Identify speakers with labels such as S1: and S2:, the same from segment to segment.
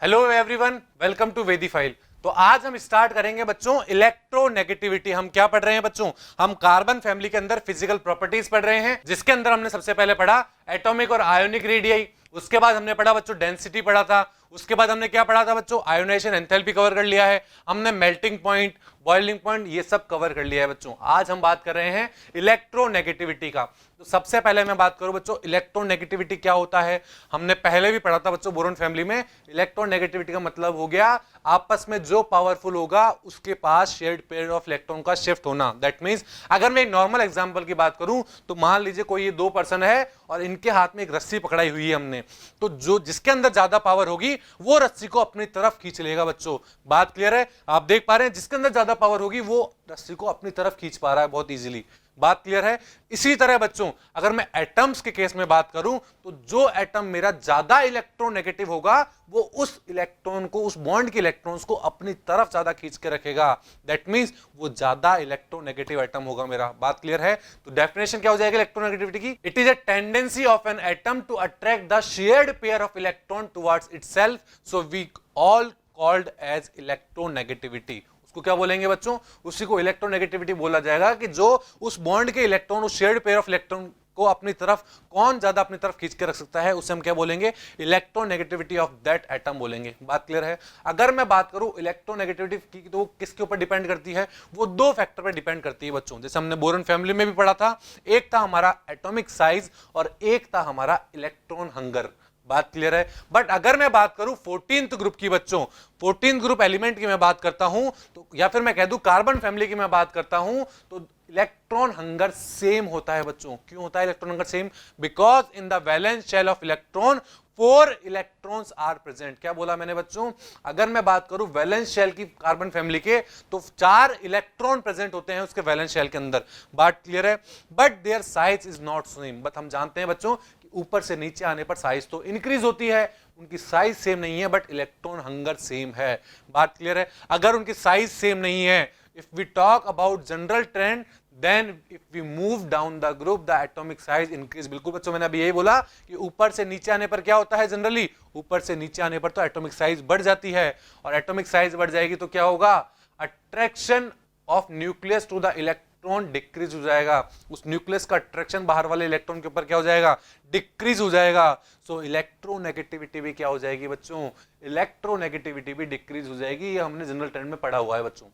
S1: Hello everyone, welcome to वेदी file. तो आज हम स्टार्ट करेंगे बच्चों इलेक्ट्रोनेगेटिविटी। हम क्या पढ़ रहे हैं बच्चों? हम कार्बन फैमिली के अंदर फिजिकल प्रॉपर्टीज पढ़ रहे हैं, जिसके अंदर हमने सबसे पहले पढ़ा एटॉमिक और आयोनिक रेडियाई। उसके बाद हमने पढ़ा बच्चों डेंसिटी पढ़ा था। उसके बाद हमने क्या पढ़ा था बच्चों? आयोनाइजेशन एंथैल्पी कवर कर लिया है हमने, मेल्टिंग पॉइंट, बॉइलिंग पॉइंट, ये सब कवर कर लिया है बच्चों। आज हम बात कर रहे हैं इलेक्ट्रोनेगेटिविटी का। तो सबसे पहले मैं बात करूं बच्चों इलेक्ट्रोनेगेटिविटी क्या होता है। हमने पहले भी पढ़ा था बच्चों बोरॉन फैमिली में। इलेक्ट्रोनेगेटिविटी का मतलब हो गया आपस में जो पावरफुल होगा उसके पास शेयर्ड पेयर ऑफ इलेक्ट्रॉन का शिफ्ट होना। दैट मींस अगर मैं एक नॉर्मल एग्जांपल की बात करूं तो मान लीजिए कोई ये दो पर्सन है और इनके हाथ में एक रस्सी पकड़ाई हुई है हमने, तो जो जिसके अंदर ज्यादा पावर होगी वो रस्सी को अपनी तरफ खींच लेगा बच्चों। बात क्लियर है? आप देख पा रहे हैं जिसके अंदर ज्यादा पावर होगी वो रस्सी को अपनी तरफ खींच पा रहा है बहुत इजीली। बात क्लियर है? इसी तरह बच्चों अगर मैं एटम्स के केस में बात करूं तो जो एटम मेरा ज्यादा इलेक्ट्रोनेगेटिव होगा वो उस इलेक्ट्रॉन को, उस बॉन्ड के इलेक्ट्रॉन्स को अपनी तरफ ज्यादा खींच के रखेगा। दैट मींस वो ज्यादा इलेक्ट्रोनेगेटिव एटम होगा मेरा। बात क्लियर है? तो डेफिनेशन क्या हो जाएगी इलेक्ट्रोनेगेटिविटी की? It is a tendency of an atom to attract the shared pair of electron towards itself, so we all called as electronegativity. उसको क्या बोलेंगे बच्चों? उसी को इलेक्ट्रोनेगेटिविटी बोला जाएगा कि जो उस बॉन्ड के इलेक्ट्रॉन, उस शेयर्ड पेयर ऑफ इलेक्ट्रॉन को अपनी तरफ कौन ज्यादा अपनी तरफ खींच के रख सकता है, उसे हम क्या बोलेंगे? इलेक्ट्रोनेगेटिविटी ऑफ दैट एटम बोलेंगे। बात क्लियर है? अगर मैं बात करूं इलेक्ट्रोनेगेटिविटी की तो वो किसके ऊपर डिपेंड करती है? वो दो फैक्टर पर डिपेंड करती है बच्चों। जैसे हमने बोरॉन फैमिली में भी पढ़ा था, एक था हमारा एटॉमिक साइज और एक था हमारा इलेक्ट्रॉन हंगर। बात क्लियर है? बट अगर मैं बात करूं 14th ग्रुप की बच्चों, 14th ग्रुप एलिमेंट की मैं बात करता हूं तो, या फिर मैं कह दूं कार्बन फैमिली की मैं बात करता हूं, तो इलेक्ट्रॉन हंगर सेम होता है बच्चों। क्यों होता है electron hunger same? Because in the valence shell of electron 4 electrons are present. क्या बोला मैंने बच्चों? अगर मैं बात करूं वैलेंस शेल की कार्बन फैमिली के तो 4 इलेक्ट्रॉन प्रेजेंट होते हैं उसके वैलेंस शेल के अंदर। बात क्लियर है? But their size is not same. But हम जानते हैं बच्चों ऊपर से नीचे आने पर साइज तो इंक्रीज होती है, उनकी साइज सेम नहीं है बट इलेक्ट्रॉन हंगर सेम है। बात क्लियर है? अगर उनकी साइज सेम नहीं है, if we talk about general trend, then if we move down the group the atomic size increase. बिल्कुल बच्चों मैंने अभी यही बोला कि ऊपर से नीचे आने पर क्या होता है जनरली? ऊपर से नीचे आने पर तो एटॉमिक साइज बढ़ जाती है, और एटॉमिक साइज बढ़ जाएगी तो क्या होगा? Attraction of nucleus to the electron decrease हो जाएगा। उस न्यूक्लियस का अट्रैक्शन बाहर वाले इलेक्ट्रॉन के ऊपर क्या हो जाएगा? डिक्रीज हो जाएगा। सो इलेक्ट्रोनेगेटिविटी भी क्या हो जाएगी बच्चों? इलेक्ट्रोनेगेटिविटी भी डिक्रीज हो जाएगी। ये हमने जनरल ट्रेंड में पढ़ा हुआ है बच्चों।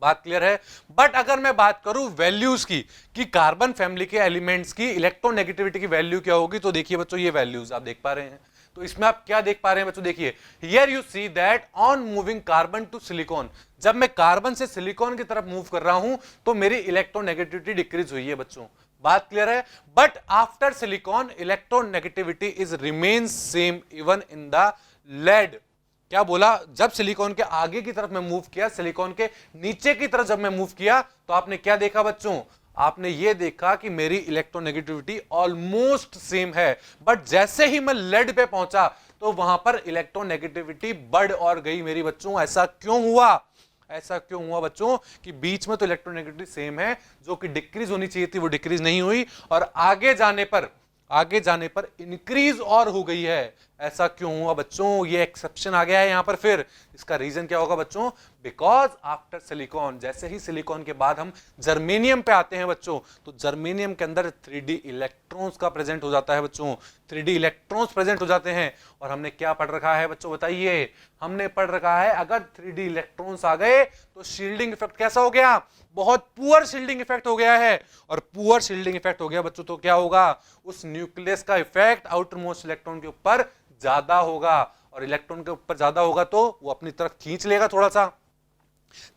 S1: बात क्लियर है? बट अगर मैं बात करूं वैल्यूज की कि कार्बन फैमिली के एलिमेंट्स की इलेक्ट्रोनेगेटिविटी की वैल्यू क्या होगी, तो देखिए बच्चों ये वैल्यूज आप देख पा रहे हैं। तो इसमें आप क्या देख पा रहे हैं बच्चों? देखिए here you see that on moving carbon to silicon, जब मैं कार्बन से सिलिकॉन की तरफ मूव कर रहा हूं तो मेरी इलेक्ट्रोनेगेटिविटी डिक्रीज हुई है बच्चों। बात क्लियर है? But after silicon electronegativity is remains same even in the lead. क्या बोला? जब सिलिकॉन के आगे की तरफ मैं मूव किया, सिलिकॉन के नीचे की तरफ जब मैं मूव किया तो आपने क्या देखा बच्चों? आपने ये देखा कि मेरी इलेक्ट्रोनेगेटिविटी ऑलमोस्ट सेम है। बट जैसे ही मैं लेड पे पहुंचा तो वहां पर इलेक्ट्रोनेगेटिविटी बढ़ और गई मेरी बच्चों। ऐसा क्यों हुआ? ऐसा क्यों हुआ बच्चों कि बीच में तो इलेक्ट्रोनेगेटिविटी सेम है, जो कि डिक्रीज होनी चाहिए थी वो डिक्रीज नहीं हुई, और आगे जाने पर इंक्रीज और हो गई है। ऐसा क्यों हुआ बच्चों? ये एक्सेप्शन आ गया है यहां पर। फिर इसका रीजन क्या होगा बच्चों? बिकॉज आफ्टर सिलिकॉन, जैसे ही सिलिकॉन के बाद हम जर्मेनियम पे आते हैं बच्चों, तो जर्मेनियम के अंदर 3D इलेक्ट्रॉन्स का प्रेजेंट हो जाता है बच्चों। 3D इलेक्ट्रॉन्स प्रेजेंट हो जाते हैं। और हमने क्या पढ़ रखा है बच्चों बताइए? हमने पढ़ रखा है अगर 3D इलेक्ट्रॉन्स आ गए तो शील्डिंग इफेक्ट कैसा हो गया? बहुत पुअर शील्डिंग इफेक्ट हो गया है। और पुअर शील्डिंग इफेक्ट हो गया बच्चों तो क्या होगा? उस न्यूक्लियस का इफेक्ट आउटर मोस्ट इलेक्ट्रॉन के ऊपर ज्यादा होगा, और इलेक्ट्रॉन के ऊपर ज्यादा होगा तो वो अपनी तरफ खींच लेगा थोड़ा सा।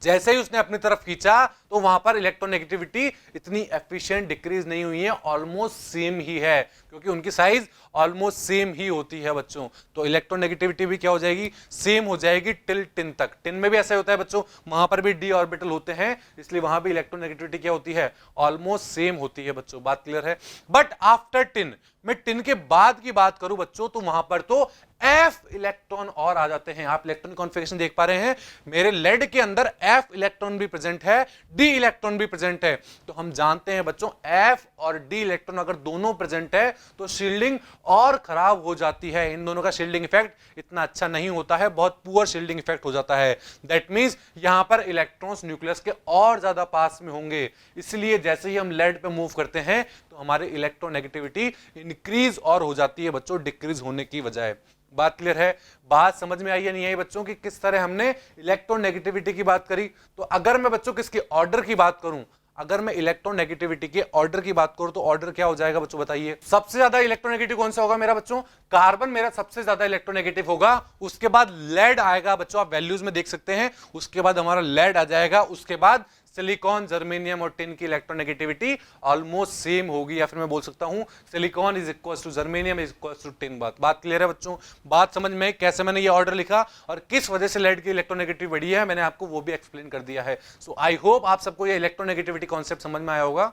S1: जैसे ही उसने अपनी तरफ खींचा तो वहां पर इलेक्ट्रोनेगेटिविटी इतनी एफिशिएंट डिक्रीज नहीं हुई है, ऑलमोस्ट सेम ही है, क्योंकि उनकी साइज ऑलमोस्ट सेम ही होती है बच्चों। तो इलेक्ट्रोनेगेटिविटी भी क्या हो जाएगी? सेम हो जाएगी टिल टिन तक। टिन में भी ऐसा होता है बच्चों, वहां पर भी डी ऑर्बिटल होते हैं, इसलिए वहां भी इलेक्ट्रोनेगेटिविटी क्या होती है? ऑलमोस्ट सेम होती है बच्चों। बात क्लियर है? बट आफ्टर टिन, मैं टिन के बाद की बात करूं बच्चों तो वहां पर तो एफ इलेक्ट्रॉन और आ जाते हैं। आप इलेक्ट्रॉन कॉन्फ़िगरेशन देख पा रहे हैं, मेरे लेड के अंदर F इलेक्ट्रॉन भी प्रेजेंट है, D इलेक्ट्रॉन भी प्रेजेंट है। तो हम जानते हैं बच्चों F और D इलेक्ट्रॉन अगर दोनों प्रेजेंट है तो शील्डिंग और खराब हो जाती है। इन दोनों का शील्डिंग इफेक्ट इतना अच्छा नहीं होता है, बहुत पुअर शील्डिंग इफेक्ट हो जाता है। दैट मींस यहां पर इलेक्ट्रॉन्स न्यूक्लियस के और ज्यादा पास में होंगे, इसलिए जैसे ही हम लेड पे मूव करते हैं तो हमारी इलेक्ट्रोनेगेटिविटी इंक्रीज और हो जाती है बच्चों, डिक्रीज होने की बजाय। बात क्लियर है? बात समझ में आई या नहीं आई बच्चों कि किस तरह हमने इलेक्ट्रोनेगेटिविटी की बात करी? तो अगर मैं बच्चों किसके ऑर्डर की बात करूं, अगर मैं इलेक्ट्रोनेगेटिविटी के ऑर्डर की बात करूं तो ऑर्डर क्या हो जाएगा बच्चों बताइए? सबसे ज्यादा इलेक्ट्रोनेगेटिव कौन सा होगा मेरा बच्चों? कार्बन मेरा सबसे ज्यादा इलेक्ट्रोनेगेटिव होगा, उसके बाद लेड आएगा बच्चों, आप वैल्यूज में देख सकते हैं, उसके बाद हमारा लेड आ जाएगा, उसके बाद सिलिकॉन, जर्मेनियम और टिन की इलेक्ट्रोनेगेटिविटी ऑलमोस्ट सेम होगी, या फिर मैं बोल सकता हूं silicon is equal to germanium is equal to tin. बात क्लियर है बच्चों? बात समझ में कैसे मैंने ये ऑर्डर लिखा और किस वजह से लेड की इलेक्ट्रोनेगेटिव बढ़ी है, मैंने आपको वो भी एक्सप्लेन कर दिया है। सो आई होप आप सबको ये इलेक्ट्रोनेगेटिविटी कॉन्सेप्ट समझ में आया होगा।